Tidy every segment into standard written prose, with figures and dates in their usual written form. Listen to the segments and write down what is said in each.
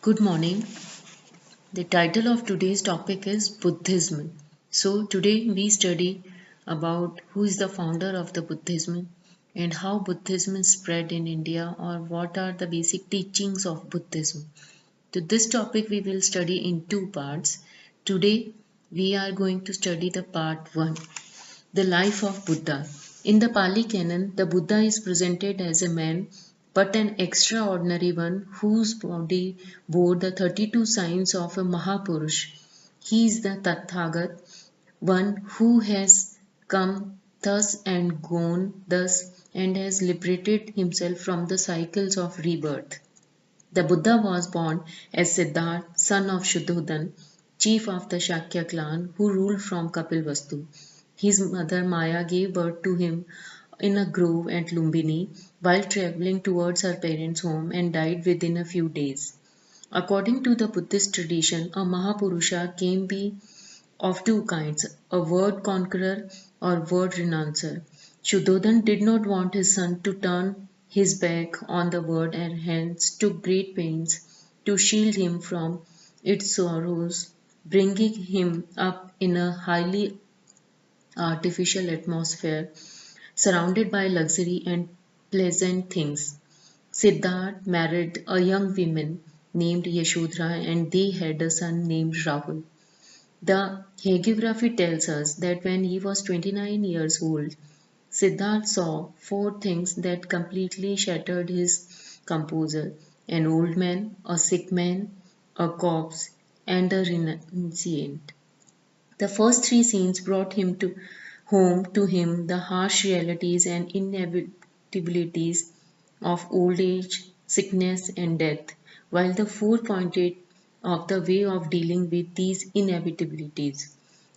Good morning. The title of today's topic is Buddhism. So today we study about who is the founder of the Buddhism and how Buddhism spread in India, or what are the basic teachings of Buddhism. To this topic we will study in two parts. Today we are going to study the part 1, the life of Buddha. In the Pali Canon, the Buddha is presented as a man, but an extraordinary one whose body bore the 32 signs of a Mahapurush. He is the Tathagat, one who has come thus and gone thus and has liberated himself from the cycles of rebirth. The Buddha was born as Siddhartha, son of Shuddhodhan, chief of the Shakya clan who ruled from Kapilvastu. His mother Maya gave birth to him in a grove at Lumbini while traveling towards her parents' home and died within a few days. According to the Buddhist tradition, a Mahapurusha can be of two kinds, a word conqueror or word renouncer. Shuddhodhan did not want his son to turn his back on the word and hence took great pains to shield him from its sorrows, bringing him up in a highly artificial atmosphere surrounded by luxury and pleasant things. Siddharth married a young woman named Yashodhara and they had a son named Rahul. The hagiography tells us that when he was 29 years old, Siddharth saw four things that completely shattered his composure: an old man, a sick man, a corpse, and a renunciant. The first three scenes brought him to home to him the harsh realities and inevitabilities of old age, sickness, and death, while the fourth pointed of the way of dealing with these inevitabilities.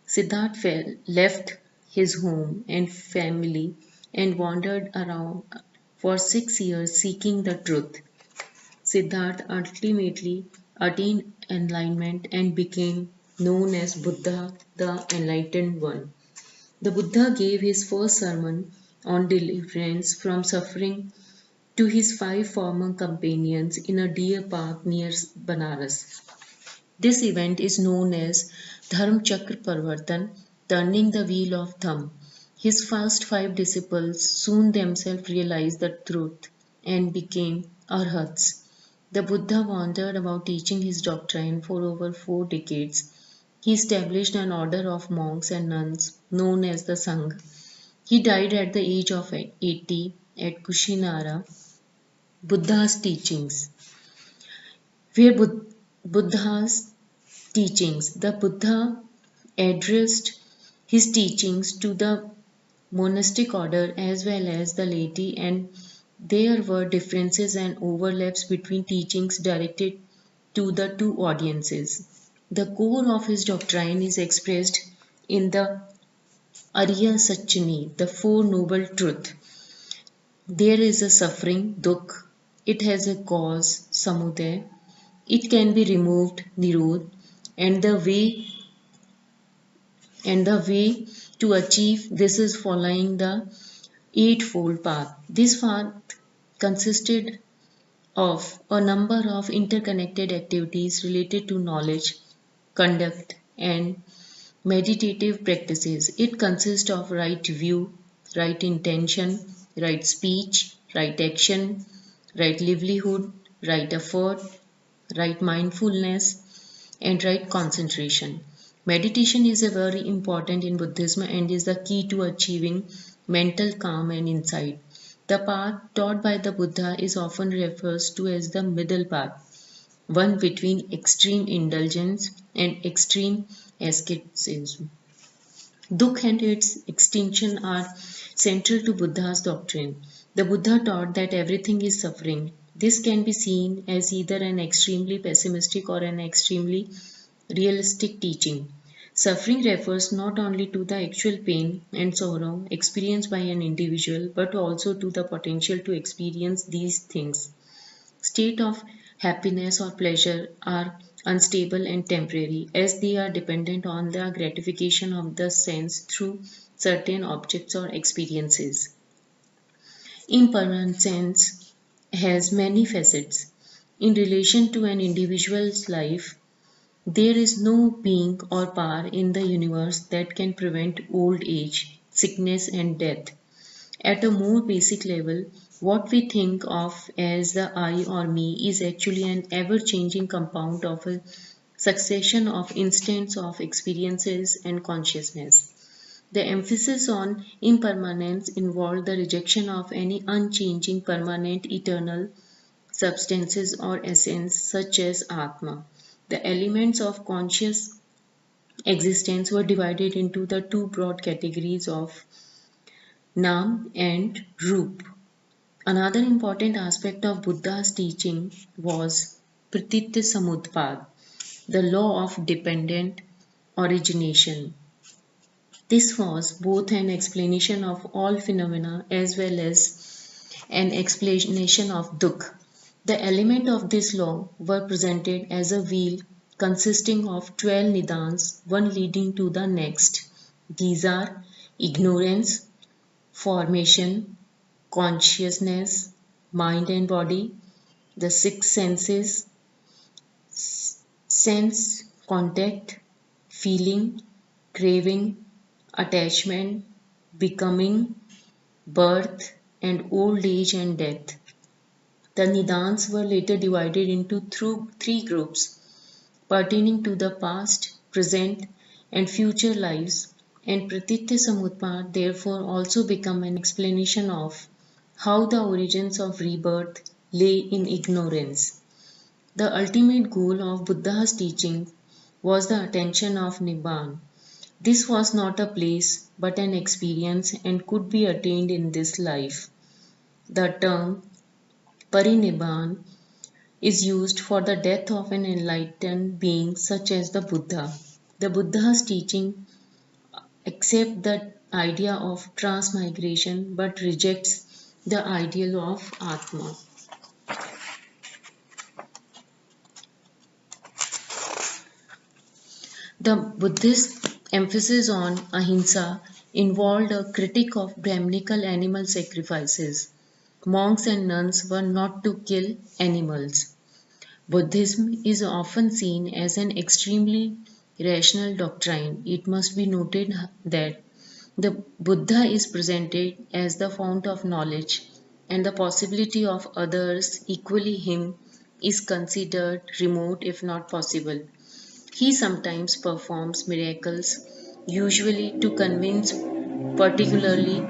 Siddharth left his home and family and wandered around for 6 years seeking the truth. Siddhartha ultimately attained enlightenment and became known as Buddha, the Enlightened One. The Buddha gave his first sermon on deliverance from suffering to his five former companions in a deer park near Banaras. This event is known as Dharmachakra Parvartan, turning the wheel of thumb. His first five disciples soon themselves realized the truth and became arhats. The Buddha wandered about teaching his doctrine for over 4 decades. He established an order of monks and nuns known as the Sangha. He died at the age of 80 at Kushinara. Buddha's teachings. Where Buddha's teachings. The Buddha addressed his teachings to the monastic order as well as the laity, and there were differences and overlaps between teachings directed to the two audiences. The core of his doctrine is expressed in the Arya Sachini, the Four Noble Truths. There is a suffering, dukh. It has a cause, samudaya. It can be removed, nirodh, and the way to achieve this is following the eightfold path. This path consisted of a number of interconnected activities related to knowledge, conduct, and meditative practices. It consists of right view, right intention, right speech, right action, right livelihood, right effort, right mindfulness, and right concentration. Meditation is a very important in Buddhism and is the key to achieving mental calm and insight. The path taught by the Buddha is often referred to as the middle path, one between extreme indulgence and extreme asceticism. Dukh and its extinction are central to Buddha's doctrine. The Buddha taught that everything is suffering. This can be seen as either an extremely pessimistic or an extremely realistic teaching. Suffering refers not only to the actual pain and sorrow experienced by an individual but also to the potential to experience these things. State of happiness or pleasure are unstable and temporary as they are dependent on the gratification of the sense through certain objects or experiences. Impermanence has many facets. In relation to an individual's life, there is no being or power in the universe that can prevent old age, sickness, and death. At a more basic level, what we think of as the I or me is actually an ever changing compound of a succession of instants of experiences and consciousness. The emphasis on impermanence involved the rejection of any unchanging, permanent, eternal substances or essence such as Atma. The elements of conscious existence were divided into the two broad categories of Nam and Rup. Another important aspect of Buddha's teaching was Pratitya Samutpad, the law of dependent origination. This was both an explanation of all phenomena as well as an explanation of dukkha. The elements of this law were presented as a wheel consisting of 12 nidans, one leading to the next. These are ignorance, formation, consciousness, mind and body, the six senses, sense, contact, feeling, craving, attachment, becoming, birth, and old age and death. The Nidans were later divided into three groups pertaining to the past, present, and future lives, and Pratitya Samutpad therefore also become an explanation of how the origins of rebirth lay in ignorance. The ultimate goal of Buddha's teaching was the attention of Nibbana. This was not a place but an experience and could be attained in this life. The term Parinibbana is used for the death of an enlightened being such as the Buddha. The Buddha's teaching accepts the idea of transmigration but rejects the ideal of Atma. The Buddhist emphasis on ahimsa involved a critique of Brahminical animal sacrifices. Monks and nuns were not to kill animals. Buddhism is often seen as an extremely rational doctrine. It must be noted that the Buddha is presented as the fount of knowledge, and the possibility of others equally him is considered remote if not possible. He sometimes performs miracles, usually to convince particularly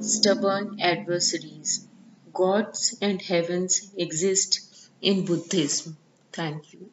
stubborn adversaries. Gods and heavens exist in Buddhism. Thank you.